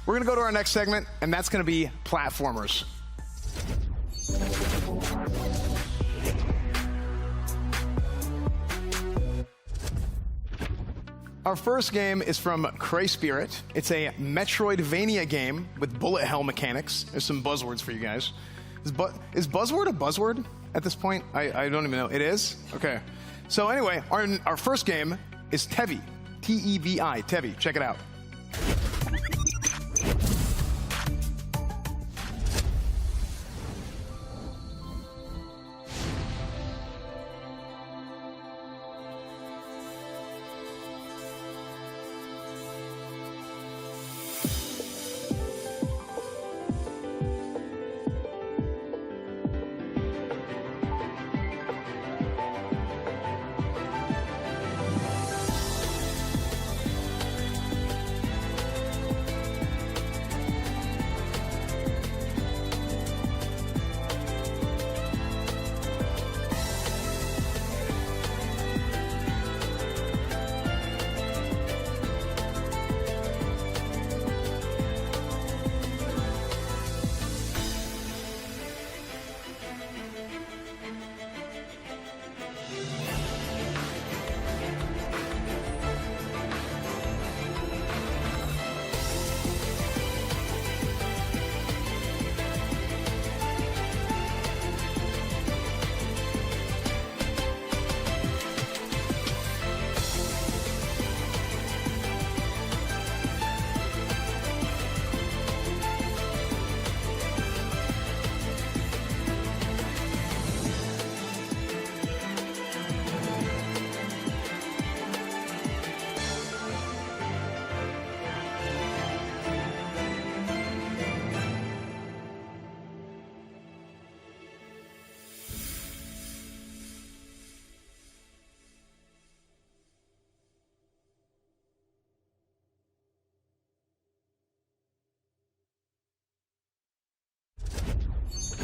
We're going to go to our next segment, and that's going to be platformers. Our first game is from Cray Spirit. It's a Metroidvania game with bullet hell mechanics. There's some buzzwords for you guys. Is buzzword a buzzword at this point? I don't even know. It is? Okay. So anyway, our first game is TEVI. T-E-V-I, TEVI. Check it out.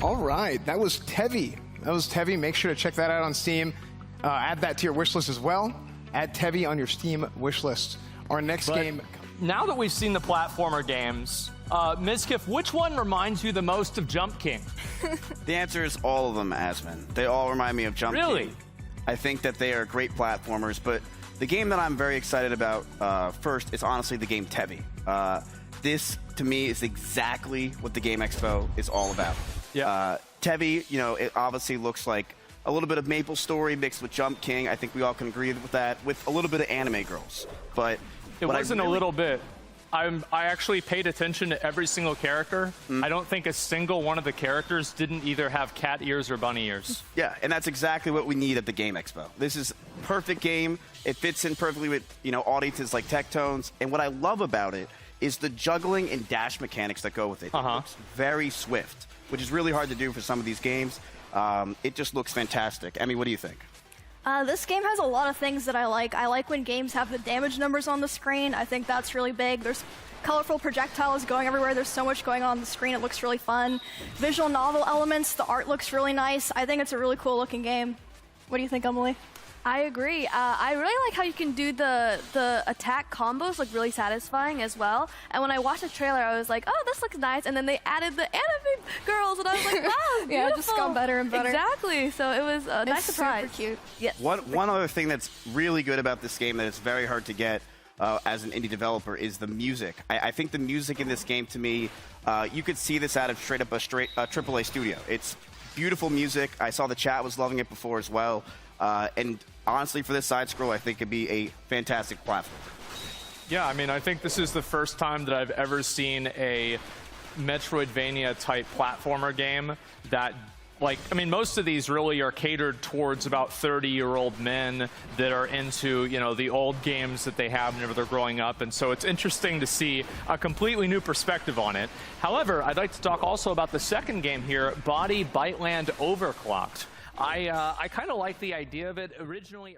All right, that was TEVI. Make sure to check that out on Steam. Add that to your wish list as well. Add TEVI on your Steam wish list. Our next game. Now that we've seen the platformer games, Mizkif, which one reminds you the most of Jump King? The answer is all of them, Asman. They all remind me of Jump King. Really? I think that they are great platformers, but the game that I'm very excited about first is honestly the game TEVI. This, to me, is exactly what the Game Expo is all about. Yeah. TEVI, it obviously looks like a little bit of Maple Story mixed with Jump King. I think we all can agree with that, with a little bit of Anime Girls. But it wasn't a little bit. I actually paid attention to every single character. I don't think a single one of the characters didn't either have cat ears or bunny ears. Yeah, and that's exactly what we need at the Game Expo. This is a perfect game. It fits in perfectly with audiences like Tectones. And what I love about it is the juggling and dash mechanics that go with it. It looks very swift, which is really hard to do for some of these games. It just looks fantastic. Emmy, what do you think? This game has a lot of things that I like. I like when games have the damage numbers on the screen. I think that's really big. There's colorful projectiles going everywhere. There's so much going on the screen. It looks really fun. Visual novel elements. The art looks really nice. I think it's a really cool looking game. What do you think, Emily? I agree. I really like how you can do the attack combos, like really satisfying as well. And when I watched the trailer, I was like, oh, this looks nice. And then they added the anime girls, and I was like, wow, beautiful. Yeah, it just got better and better. Exactly. So it was a nice surprise. Super cute. Yes. One other thing that's really good about this game that it's very hard to get as an indie developer is the music. I think the music in this game, to me, you could see this out of straight up a AAA studio. It's beautiful music. I saw the chat was loving it before as well. And honestly, for this side scroll, I think it'd be a fantastic platform. Yeah, I mean, I think this is the first time that I've ever seen a Metroidvania-type platformer game that, most of these really are catered towards about 30-year-old men that are into, the old games that they have whenever they're growing up. And so it's interesting to see a completely new perspective on it. However, I'd like to talk also about the second game here, Body Byteland Overclocked. I kind of like the idea of it. Originally,